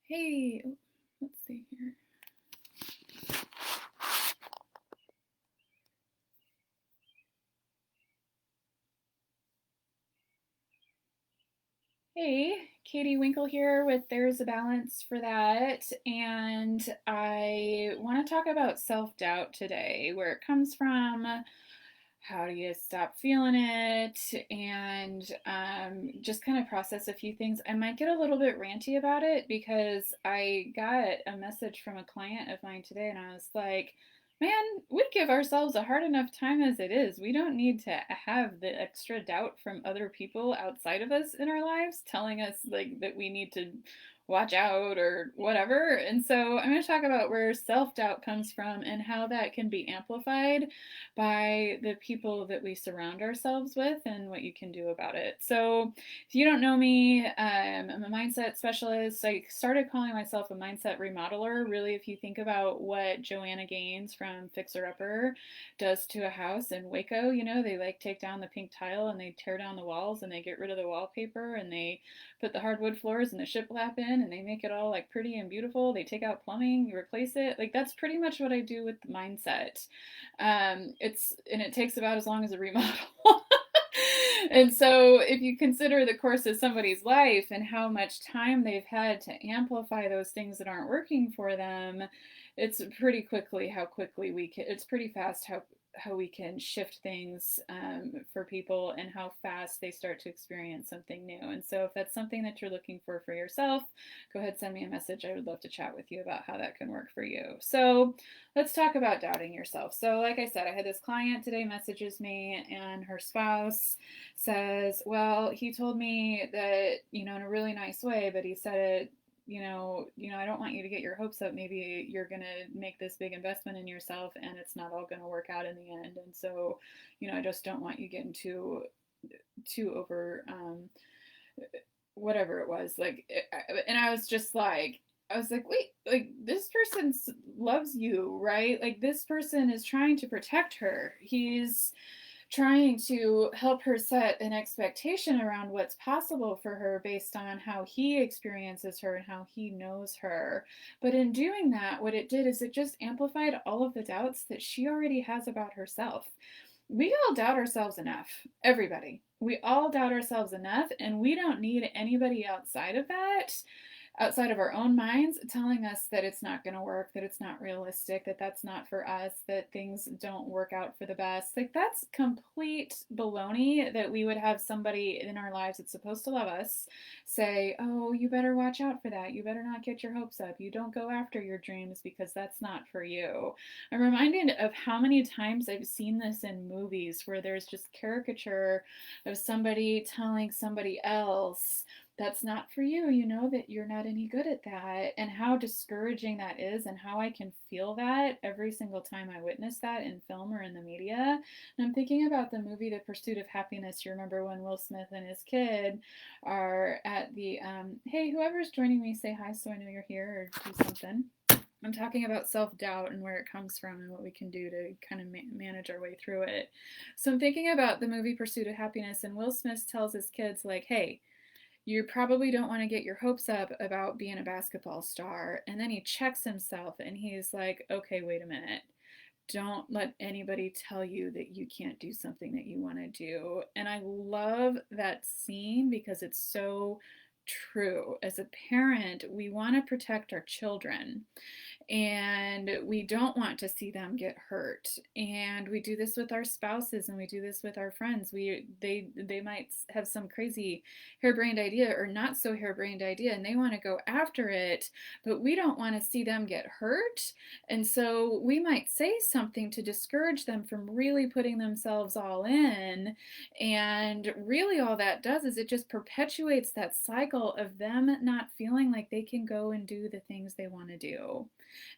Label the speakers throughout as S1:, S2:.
S1: Hey, let's see here. Hey, Katie Winkle here with There's a Balance for That. And I want to talk about self doubt today, where it comes from, how do you stop feeling it, and just kind of process a few things. I might get a little bit ranty about it because I got a message from a client of mine today, and I was like, man, we give ourselves a hard enough time as it is. We don't need to have the extra doubt from other people outside of us in our lives telling us like that we need to watch out or whatever. And so I'm going to talk about where self doubt comes from and how that can be amplified by the people that we surround ourselves with and what you can do about it. So, if you don't know me, I'm a mindset specialist. I started calling myself a mindset remodeler. Really, if you think about what Joanna Gaines from Fixer Upper does to a house in Waco, they like take down the pink tile and they tear down the walls and they get rid of the wallpaper and they put the hardwood floors and the shiplap in and they make it all like pretty and beautiful. They take out plumbing, you replace it. Like that's pretty much what I do with the mindset. It takes about as long as a remodel. And so, if you consider the course of somebody's life and how much time they've had to amplify those things that aren't working for them, it's pretty quickly how quickly we can. It's pretty fast how we can shift things for people and how fast they start to experience something new. And so, if that's something that you're looking for yourself, go ahead, send me a message. I would love to chat with you about how that can work for you. So, let's talk about doubting yourself. So, like I said, I had this client today messages me, and her spouse says, well, he told me that, in a really nice way, but he said it, I don't want you to get your hopes up. Maybe you're going to make this big investment in yourself and it's not all going to work out in the end. And so, I just don't want you getting too over, whatever it was. And I was like, wait, like this person loves you, right? Like this person is trying to protect her. He's trying to help her set an expectation around what's possible for her based on how he experiences her and how he knows her. But in doing that, what it did is it just amplified all of the doubts that she already has about herself. We all doubt ourselves enough. Everybody. We all doubt ourselves enough, and we don't need anybody outside of our own minds telling us that it's not going to work, that it's not realistic, that that's not for us, that things don't work out for the best. Like that's complete baloney that we would have somebody in our lives that's supposed to love us say, "Oh, you better watch out for that. You better not get your hopes up. You don't go after your dreams because that's not for you." I'm reminded of how many times I've seen this in movies where there's just caricature of somebody telling somebody else that's not for you. You know that you're not any good at that, and how discouraging that is, and how I can feel that every single time I witness that in film or in the media. And I'm thinking about the movie The Pursuit of Happiness. You remember when Will Smith and his kid are at the, hey, whoever's joining me, say hi so I know you're here or do something. I'm talking about self doubt and where it comes from and what we can do to kind of manage our way through it. So I'm thinking about the movie Pursuit of Happiness, and Will Smith tells his kids, like, hey, you probably don't want to get your hopes up about being a basketball star. And then he checks himself and he's like, okay, wait a minute. Don't let anybody tell you that you can't do something that you want to do. And I love that scene because it's so true. As a parent, we want to protect our children and we don't want to see them get hurt, and we do this with our spouses and we do this with our friends. They might have some crazy harebrained idea or not so harebrained idea and they want to go after it, but we don't want to see them get hurt, and so we might say something to discourage them from really putting themselves all in, and really all that does is it just perpetuates that cycle of them not feeling like they can go and do the things they want to do,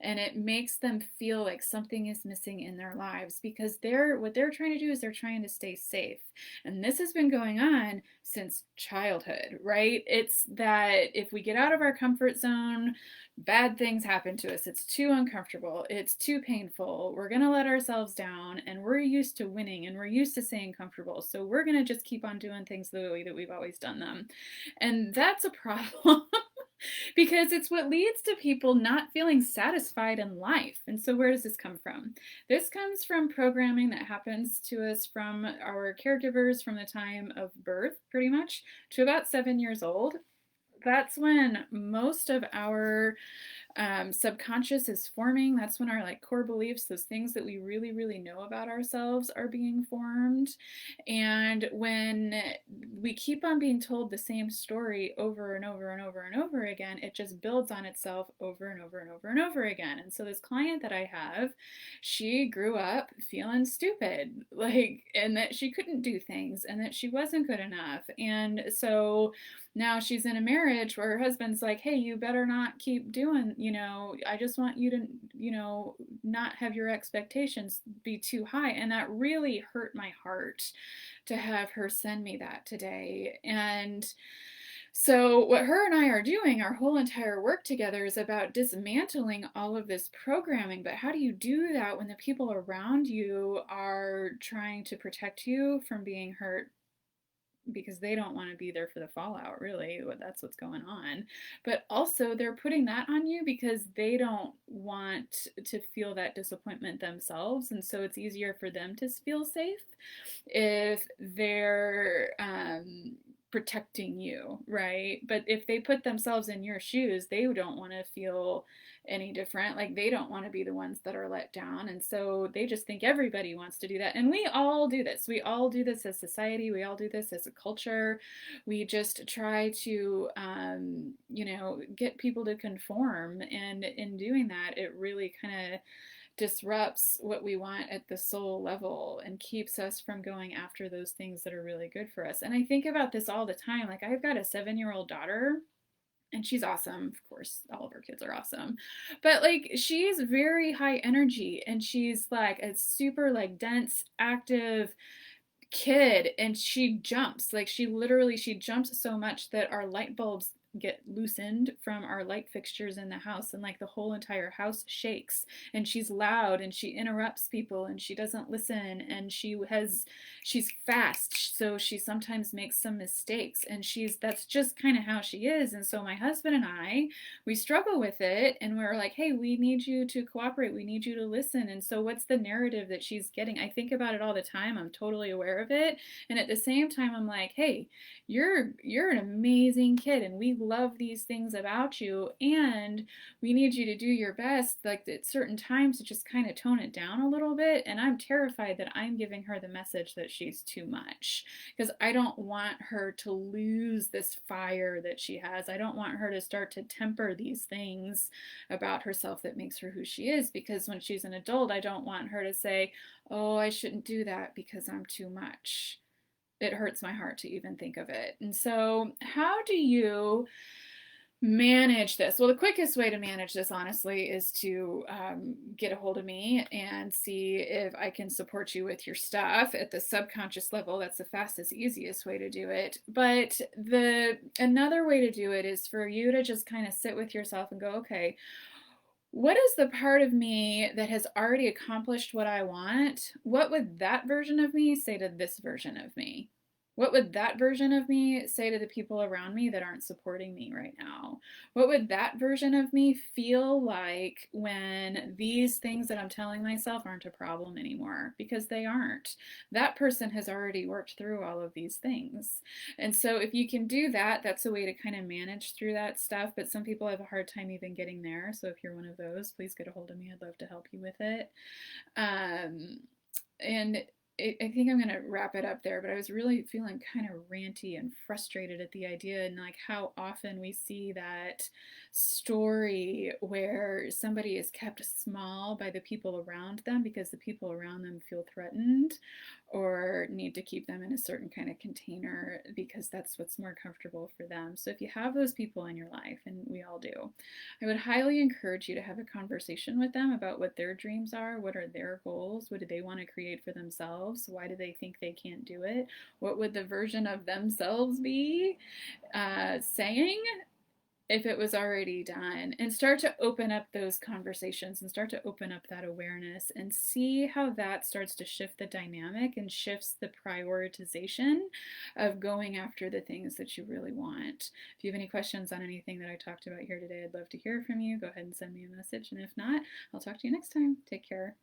S1: and it makes them feel like something is missing in their lives because what they're trying to do is they're trying to stay safe. And this has been going on since childhood, right? It's that if we get out of our comfort zone, bad things happen to us. It's too uncomfortable, it's too painful, we're going to let ourselves down, and we're used to winning and we're used to staying comfortable, so we're going to just keep on doing things the way that we've always done them. And that's a problem because it's what leads to people not feeling satisfied in life. And so, where does this come from? This comes from programming that happens to us from our caregivers from the time of birth, pretty much, to about 7 years old. That's when most of our subconscious is forming. That's when our like core beliefs, those things that we really, really know about ourselves, are being formed. And when we keep on being told the same story over and over and over and over again, it just builds on itself over and over and over and over again. And so this client that I have, she grew up feeling stupid, like, and that she couldn't do things and that she wasn't good enough. And so now she's in a marriage where her husband's like, hey, you better not keep doing, I just want you to, not have your expectations be too high. And that really hurt my heart to have her send me that today. And so, what her and I are doing, our whole entire work together, is about dismantling all of this programming. But how do you do that when the people around you are trying to protect you from being hurt because they don't want to be there for the fallout, really? That's what's going on. But also, they're putting that on you because they don't want to feel that disappointment themselves. And so, it's easier for them to feel safe if they're protecting you, right? But if they put themselves in your shoes, they don't want to feel any different. Like, they don't want to be the ones that are let down. And so they just think everybody wants to do that. And we all do this. We all do this as society. We all do this as a culture. We just try to, get people to conform. And in doing that, it really kind of disrupts what we want at the soul level and keeps us from going after those things that are really good for us. And I think about this all the time. Like, I've got a 7-year-old daughter, and she's awesome. Of course, all of her kids are awesome. But like, she's very high energy, and she's like a super like dense, active kid, and she jumps. Like, she jumps so much that our light bulbs get loosened from our light fixtures in the house, and like the whole entire house shakes. And she's loud, and she interrupts people, and she doesn't listen, and she's fast, so she sometimes makes some mistakes, and that's just kind of how she is. And so my husband and I, we struggle with it, and we're like, hey, we need you to cooperate, we need you to listen. And so what's the narrative that she's getting? I think about it all the time. I'm totally aware of it. And at the same time, I'm like, hey, you're an amazing kid, and we love these things about you, and we need you to do your best, like at certain times, to just kind of tone it down a little bit. And I'm terrified that I'm giving her the message that she's too much, because I don't want her to lose this fire that she has. I don't want her to start to temper these things about herself that makes her who she is, because when she's an adult, I don't want her to say, oh, I shouldn't do that because I'm too much. It hurts my heart to even think of it. And so, how do you manage this? Well, the quickest way to manage this, honestly, is to get a hold of me and see if I can support you with your stuff at the subconscious level. That's the fastest, easiest way to do it. But another way to do it is for you to just kind of sit with yourself and go, okay, what is the part of me that has already accomplished what I want? What would that version of me say to this version of me? What would that version of me say to the people around me that aren't supporting me right now? What would that version of me feel like when these things that I'm telling myself aren't a problem anymore? Because they aren't. That person has already worked through all of these things. And so if you can do that, that's a way to kind of manage through that stuff. But some people have a hard time even getting there. So if you're one of those, please get a hold of me. I'd love to help you with it. And I think I'm going to wrap it up there, but I was really feeling kind of ranty and frustrated at the idea, and like how often we see that story where somebody is kept small by the people around them because the people around them feel threatened or need to keep them in a certain kind of container because that's what's more comfortable for them. So if you have those people in your life, and we all do, I would highly encourage you to have a conversation with them about what their dreams are, what are their goals, what do they want to create for themselves, why do they think they can't do it, what would the version of themselves be saying, if it was already done, and start to open up those conversations and start to open up that awareness and see how that starts to shift the dynamic and shifts the prioritization of going after the things that you really want. If you have any questions on anything that I talked about here today, I'd love to hear from you. Go ahead and send me a message. And if not, I'll talk to you next time. Take care.